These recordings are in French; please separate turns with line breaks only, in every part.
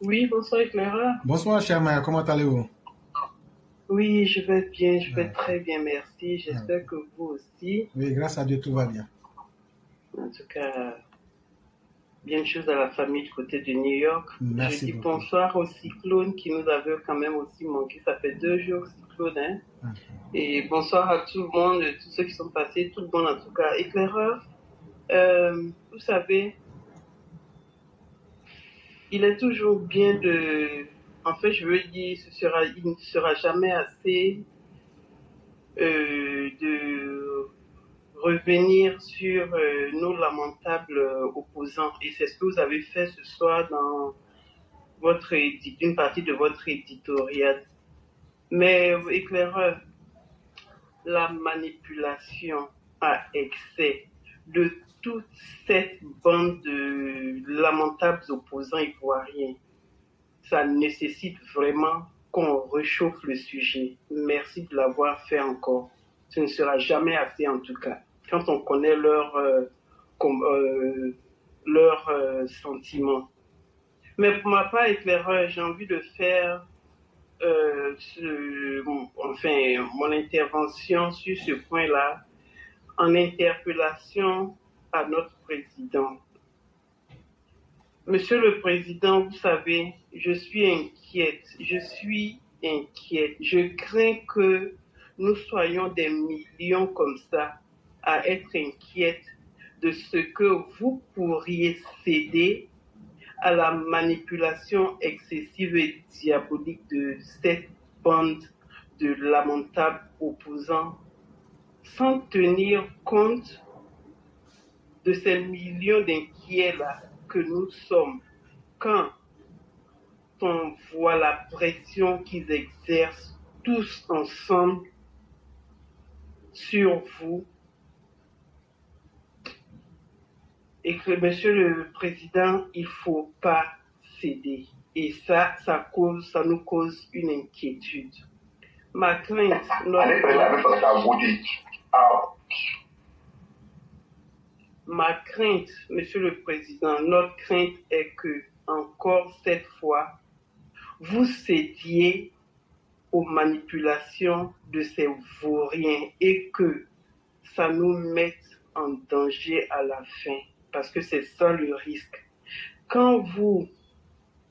Oui, bonsoir éclaireur.
Bonsoir, cher Maya, comment allez-vous?
Oui, je vais bien, je vais
Ah,
très bien, merci.
ah.
J'espère que vous aussi.
Oui, grâce à Dieu, tout va bien.
En tout cas, bien de choses à la famille du côté de New York. Je
Merci
dis
beaucoup.
bonsoir au cyclone qui nous avait quand même aussi manqué. Ça fait 2 jours, cyclone, hein.
Ah.
Et bonsoir à tout le monde, tous ceux qui sont passés, tout le monde en tout cas. Éclaireur, vous savez, il est toujours bien de... En fait, je veux dire, il ne sera jamais assez de revenir sur nos lamentables opposants. Et c'est ce que vous avez fait ce soir dans une partie de votre éditorial. Mais éclaireur, la manipulation à excès de toute cette bande de lamentables opposants ivoiriens, ça nécessite vraiment qu'on réchauffe le sujet. Merci de l'avoir fait encore. Ce ne sera jamais assez en tout cas. Quand on connaît sentiments. Mais pour ma part, éclaireur, j'ai envie de faire mon intervention sur ce point-là en interpellation à notre président. Monsieur le Président, vous savez, je suis inquiète. Je crains que nous soyons des millions comme ça à être inquiètes de ce que vous pourriez céder à la manipulation excessive et diabolique de cette bande de lamentables opposants sans tenir compte de ces millions d'inquiets-là que nous sommes quand on voit la pression qu'ils exercent tous ensemble sur vous et que, Monsieur le Président, il ne faut pas céder. Et ça nous cause une inquiétude. Ma crainte, Monsieur le Président, notre crainte est que, encore cette fois, vous cédiez aux manipulations de ces vauriens et que ça nous mette en danger à la fin, parce que c'est ça le risque. Quand vous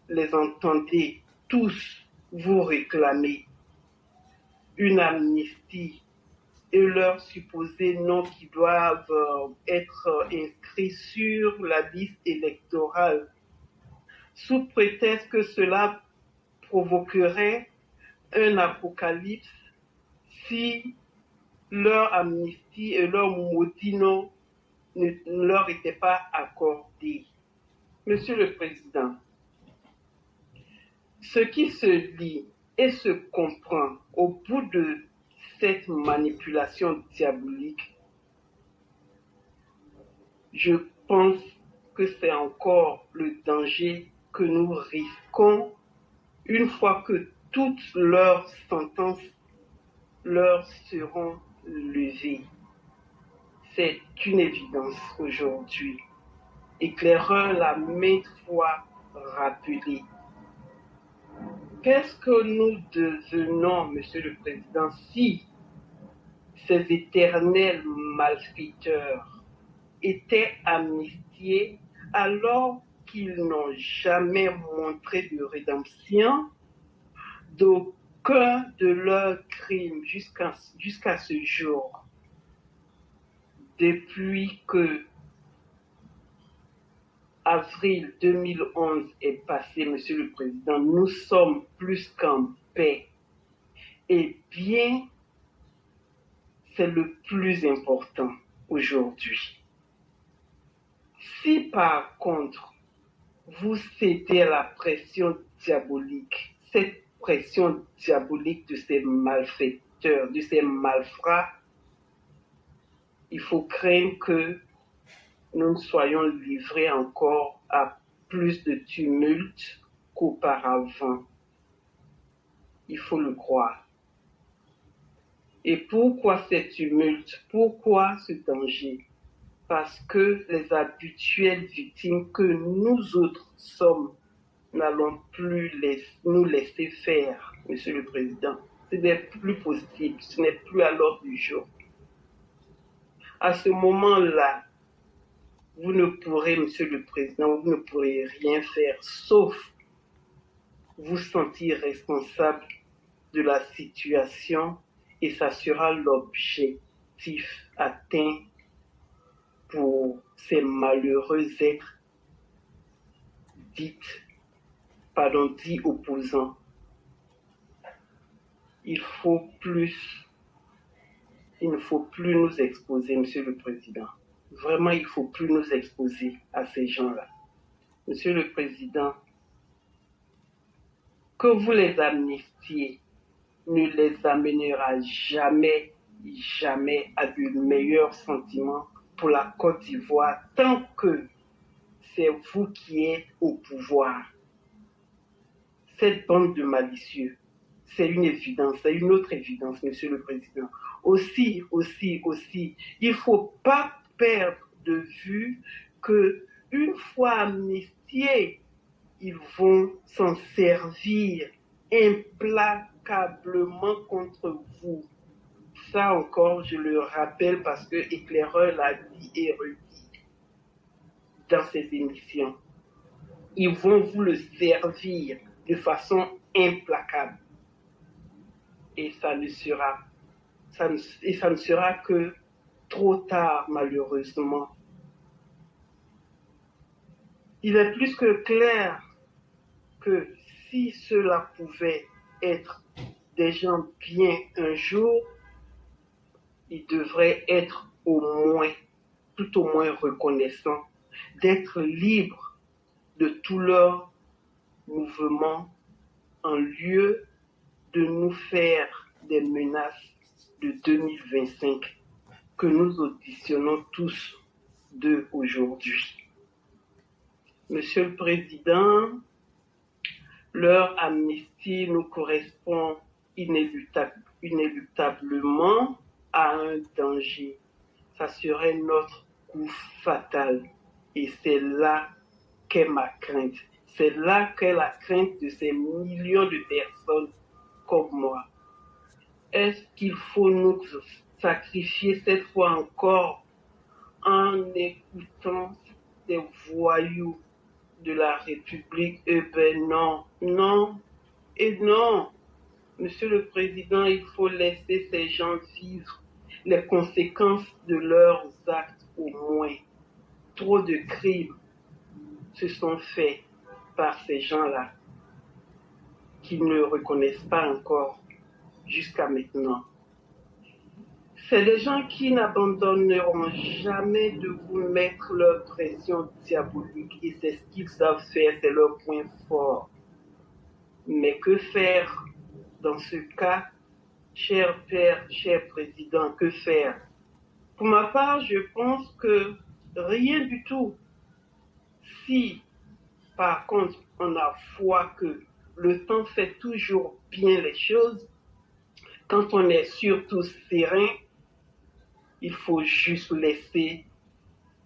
les entendez tous vous réclamer une amnistie et leurs supposés noms qui doivent être inscrits sur la liste électorale, sous prétexte que cela provoquerait un apocalypse si leur amnistie et leur maudit nom ne leur étaient pas accordés. Monsieur le Président, ce qui se lit et se comprend au bout de cette manipulation diabolique, je pense que c'est encore le danger que nous risquons une fois que toutes leurs sentences leur seront levées. C'est une évidence aujourd'hui. Éclaireur l'a maintes fois rappelé. Qu'est-ce que nous devenons, Monsieur le Président, si ces éternels malfaiteurs étaient amnistiés alors qu'ils n'ont jamais montré de rédemption d'aucun de leurs crimes jusqu'à ce jour, depuis que avril 2011 est passé, Monsieur le Président, nous sommes plus qu'en paix. Eh bien, c'est le plus important aujourd'hui. Si par contre, vous cédez à la pression diabolique, cette pression diabolique de ces malfaiteurs, de ces malfrats, il faut craindre que nous soyons livrés encore à plus de tumulte qu'auparavant. Il faut le croire. Et pourquoi ces tumultes? Pourquoi ce danger? Parce que les habituelles victimes que nous autres sommes n'allons plus nous laisser faire, Monsieur le Président. Ce n'est plus possible, ce n'est plus à l'ordre du jour. À ce moment-là, vous ne pourrez, Monsieur le Président, vous ne pourrez rien faire, sauf vous sentir responsable de la situation, et ça sera l'objectif atteint pour ces malheureux êtres dits opposants. Il ne faut plus nous exposer, Monsieur le Président. Vraiment, il ne faut plus nous exposer à ces gens-là. Monsieur le Président, que vous les amnistiez ne les amènera jamais, jamais à de meilleurs sentiments pour la Côte d'Ivoire tant que c'est vous qui êtes au pouvoir. Cette bande de malicieux, c'est une évidence, c'est une autre évidence, Monsieur le Président. Aussi, il ne faut pas perdre de vue que une fois amnistiés, ils vont s'en servir implacablement contre vous. Ça encore, je le rappelle parce que Éclaireur l'a dit et redit dans ses émissions. Ils vont vous le servir de façon implacable. Et ça ne sera que trop tard, malheureusement. Il est plus que clair que si cela pouvait être des gens bien un jour, ils devraient être tout au moins reconnaissants, d'être libres de tout leur mouvement en lieu de nous faire des menaces de 2025 que nous auditionnons tous d'eux aujourd'hui. Monsieur le Président, leur amnistie nous correspond inéluctablement à un danger. Ça serait notre coup fatal. Et c'est là qu'est ma crainte. C'est là qu'est la crainte de ces millions de personnes comme moi. Est-ce qu'il faut nous sacrifier cette fois encore en écoutant des voyous de la République? Eh ben non, non et non. Monsieur le Président, il faut laisser ces gens vivre les conséquences de leurs actes au moins. Trop de crimes se sont faits par ces gens-là qui ne reconnaissent pas encore jusqu'à maintenant. C'est des gens qui n'abandonneront jamais de vous mettre leur pression diabolique et c'est ce qu'ils savent faire, c'est leur point fort. Mais que faire dans ce cas, cher père, cher président, que faire? Pour ma part, je pense que rien du tout. Si, par contre, on a foi que le temps fait toujours bien les choses, quand on est surtout serein, il faut juste laisser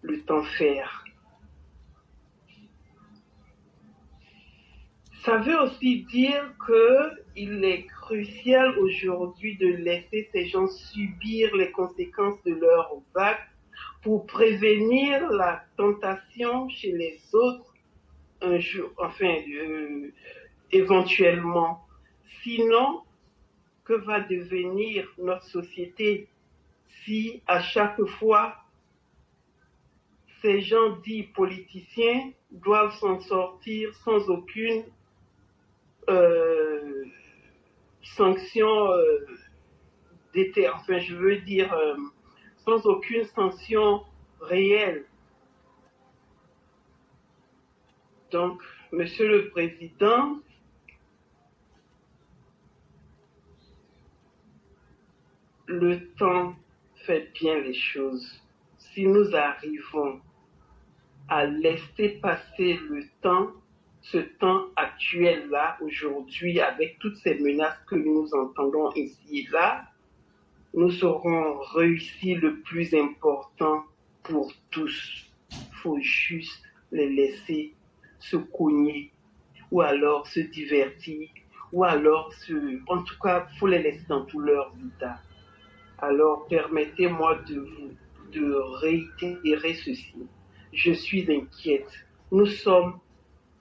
le temps faire. Ça veut aussi dire qu'il est crucial aujourd'hui de laisser ces gens subir les conséquences de leurs actes pour prévenir la tentation chez les autres un jour, éventuellement. Sinon, que va devenir notre société si à chaque fois ces gens dits politiciens doivent s'en sortir sans aucune sanction sans aucune sanction réelle. Donc, Monsieur le Président, le temps fait bien les choses. Si nous arrivons à laisser passer le temps, ce temps actuel-là, aujourd'hui, avec toutes ces menaces que nous entendons ici et là, nous aurons réussi le plus important pour tous. Il faut juste les laisser se cogner ou alors se divertir, ou alors en tout cas, il faut les laisser dans tout leur état. Alors, permettez-moi de réitérer ceci. Je suis inquiète. Nous sommes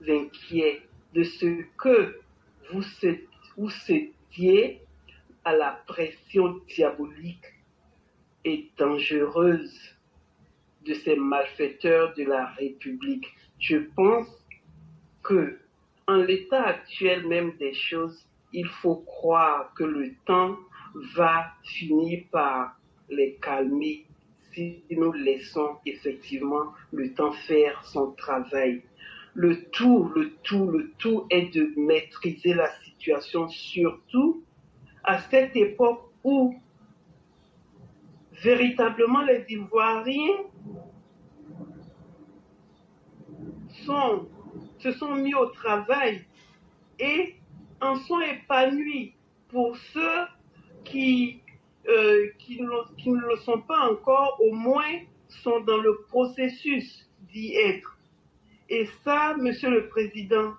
inquiets de ce que vous cédiez à la pression diabolique et dangereuse de ces malfaiteurs de la République. Je pense que, en l'état actuel même des choses, il faut croire que le temps va finir par les calmer si nous laissons effectivement le temps faire son travail. Le tout est de maîtriser la situation, surtout à cette époque où véritablement les Ivoiriens se sont mis au travail et en sont épanouis. Pour ceux qui ne le sont pas encore, au moins sont dans le processus d'y être. Et ça, Monsieur le Président,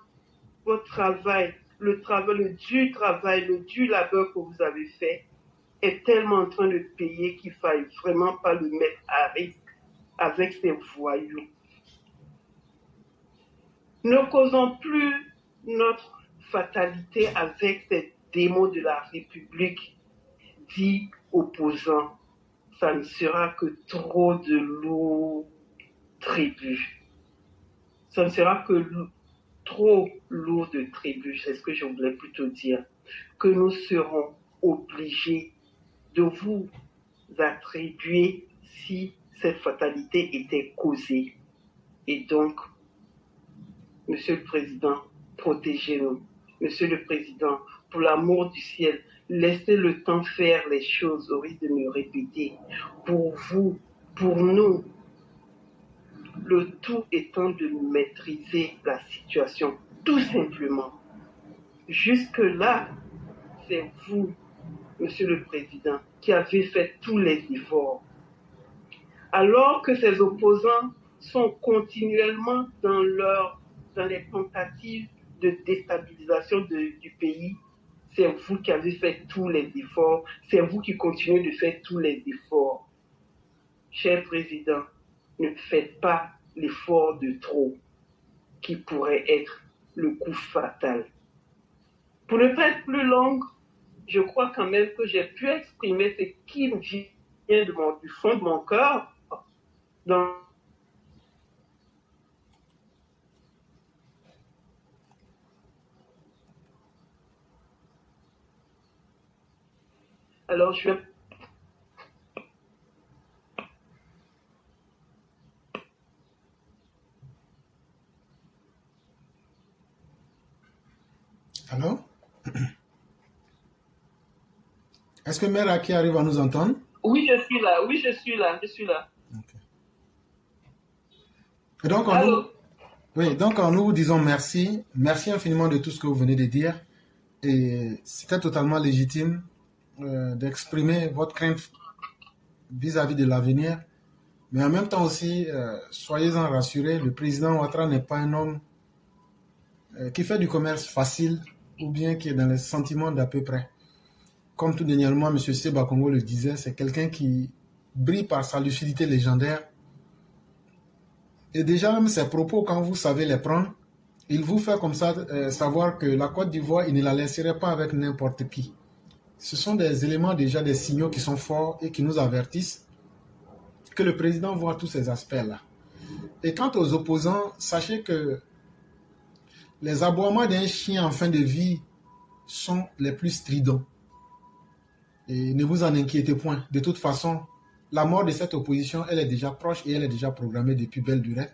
votre travail, le dur labeur que vous avez fait est tellement en train de payer qu'il ne faille vraiment pas le mettre à risque avec ces voyous. Ne causons plus notre fatalité avec ces démons de la République dits opposants. Ça ne sera que trop de lourds tributs. Ça ne sera que trop lourd de tributs, c'est ce que je voulais plutôt dire, que nous serons obligés de vous attribuer si cette fatalité était causée. Et donc, Monsieur le Président, protégez-nous. Monsieur le Président, pour l'amour du ciel, laissez le temps faire les choses au risque de me répéter. Pour vous, pour nous, le tout étant de maîtriser la situation, tout simplement. Jusque-là, c'est vous, Monsieur le Président, qui avez fait tous les efforts. Alors que ces opposants sont continuellement dans les tentatives de déstabilisation du pays, c'est vous qui avez fait tous les efforts, c'est vous qui continuez de faire tous les efforts. Cher Président, ne faites pas l'effort de trop qui pourrait être le coup fatal. Pour ne pas être plus longue, je crois quand même que j'ai pu exprimer ce qui me vient du fond de mon cœur dans Alors, je vais...
Allô? Est-ce que Mère Aki arrive à nous entendre?
Oui, je suis là. Oui, je suis là.
Okay. Et donc,
Allô?
nous vous disons merci. Merci infiniment de tout ce que vous venez de dire. Et c'était totalement légitime d'exprimer votre crainte vis-à-vis de l'avenir. Mais en même temps aussi, soyez-en rassurés, le président Ouattara n'est pas un homme qui fait du commerce facile ou bien qui est dans les sentiments d'à peu près. Comme tout dernièrement, M. Seba Congo le disait, c'est quelqu'un qui brille par sa lucidité légendaire. Et déjà, même ses propos, quand vous savez les prendre, il vous fait comme ça savoir que la Côte d'Ivoire, il ne la laisserait pas avec n'importe qui. Ce sont des éléments déjà, des signaux qui sont forts et qui nous avertissent que le président voit tous ces aspects-là. Et quant aux opposants, sachez que les aboiements d'un chien en fin de vie sont les plus stridents. Et ne vous en inquiétez point. De toute façon, la mort de cette opposition, elle est déjà proche et elle est déjà programmée depuis belle durée.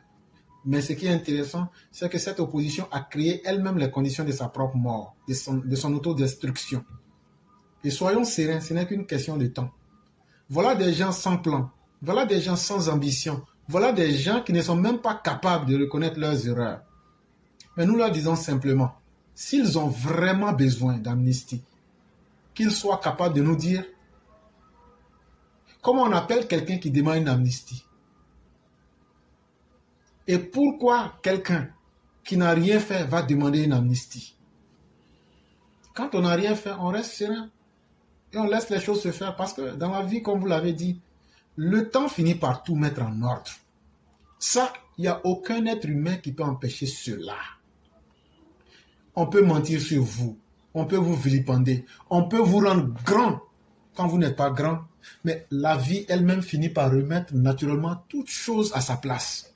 Mais ce qui est intéressant, c'est que cette opposition a créé elle-même les conditions de sa propre mort, de son autodestruction. Et soyons sereins, ce n'est qu'une question de temps. Voilà des gens sans plan. Voilà des gens sans ambition. Voilà des gens qui ne sont même pas capables de reconnaître leurs erreurs. Mais nous leur disons simplement, s'ils ont vraiment besoin d'amnistie, qu'ils soient capables de nous dire comment on appelle quelqu'un qui demande une amnistie. Et pourquoi quelqu'un qui n'a rien fait va demander une amnistie. Quand on n'a rien fait, on reste serein et on laisse les choses se faire parce que dans la vie, comme vous l'avez dit, le temps finit par tout mettre en ordre. Ça, il n'y a aucun être humain qui peut empêcher cela. On peut mentir sur vous, on peut vous vilipender, on peut vous rendre grand quand vous n'êtes pas grand, mais la vie elle-même finit par remettre naturellement toute chose à sa place.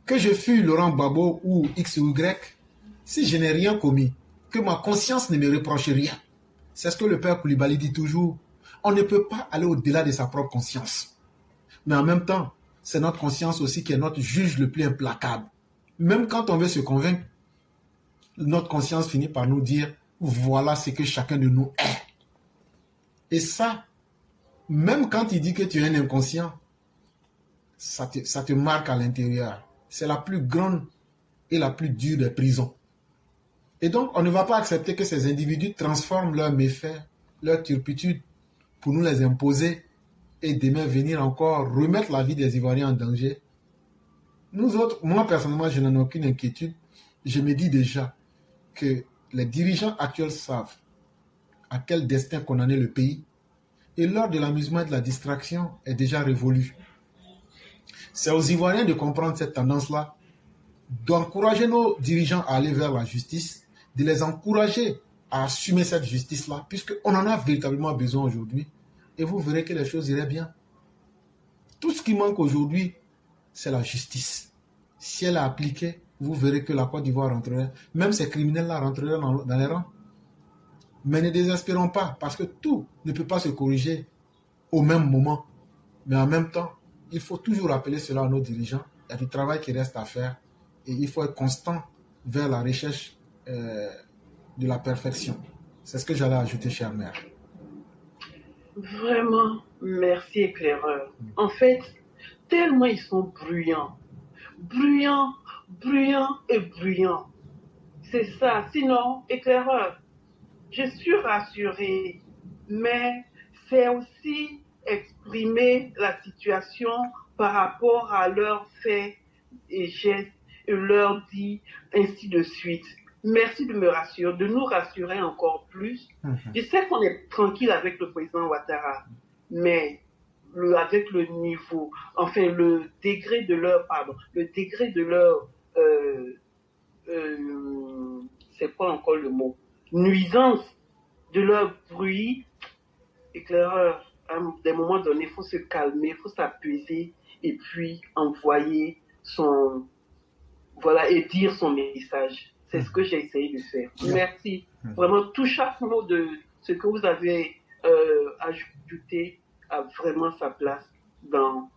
Que je fût Laurent Gbagbo ou X ou Y, si je n'ai rien commis, que ma conscience ne me reproche rien. C'est ce que le père Koulibaly dit toujours. On ne peut pas aller au-delà de sa propre conscience. Mais en même temps, c'est notre conscience aussi qui est notre juge le plus implacable. Même quand on veut se convaincre, notre conscience finit par nous dire, voilà ce que chacun de nous est. Et ça, même quand il dit que tu es un inconscient, ça te marque à l'intérieur. C'est la plus grande et la plus dure des prisons. Et donc, on ne va pas accepter que ces individus transforment leurs méfaits, leurs turpitudes, pour nous les imposer et demain venir encore remettre la vie des Ivoiriens en danger. Nous autres, moi personnellement, je n'en ai aucune inquiétude. Je me dis déjà que les dirigeants actuels savent à quel destin condamner le pays et l'heure de l'amusement et de la distraction est déjà révolue. C'est aux Ivoiriens de comprendre cette tendance-là, d'encourager nos dirigeants à aller vers la justice, de les encourager à assumer cette justice-là, puisqu'on en a véritablement besoin aujourd'hui, et vous verrez que les choses iraient bien. Tout ce qui manque aujourd'hui, c'est la justice. Si elle est appliquée, vous verrez que la Côte d'Ivoire rentrerait, même ces criminels-là rentreraient dans les rangs. Mais ne désespérons pas, parce que tout ne peut pas se corriger au même moment. Mais en même temps, il faut toujours rappeler cela à nos dirigeants. Il y a du travail qui reste à faire et il faut être constant vers la recherche de la perfection. C'est ce que j'allais ajouter, chère mère.
Vraiment, merci éclaireur. En fait, tellement ils sont bruyants. Bruyants, bruyants et bruyants. C'est ça. Sinon, éclaireur, je suis rassurée, mais c'est aussi exprimer la situation par rapport à leurs faits et gestes et leur dit ainsi de suite. Merci de me rassurer, de nous rassurer encore plus. Je sais qu'on est tranquille avec le président Ouattara, mais avec le niveau, enfin le degré de leur, c'est quoi encore le mot, nuisance de leur bruit, éclaireur, à des moments donnés, il faut se calmer, il faut s'apaiser et puis envoyer et dire son message. C'est ce que j'ai essayé de faire. Merci. Vraiment, tout chaque mot de ce que vous avez ajouté a vraiment sa place dans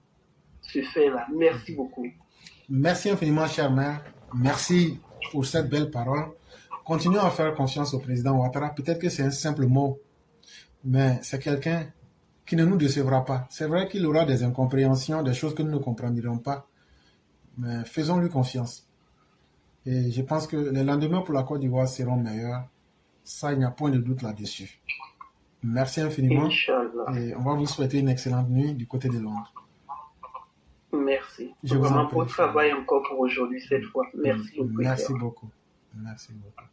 ce fait-là. Merci beaucoup.
Merci infiniment, chère mère. Merci pour cette belle parole. Continuons à faire confiance au président Ouattara. Peut-être que c'est un simple mot, mais c'est quelqu'un qui ne nous décevra pas. C'est vrai qu'il aura des incompréhensions, des choses que nous ne comprendrons pas, mais faisons-lui confiance. Et je pense que les lendemains pour la Côte d'Ivoire seront meilleurs. Ça, il n'y a point de doute là-dessus. Merci infiniment.
Inch'Allah.
Et on va vous souhaiter une excellente nuit du côté de Londres.
Merci.
Je vous en prie.
Bon travail encore pour aujourd'hui, cette fois. Merci beaucoup.
Merci beaucoup. Merci beaucoup.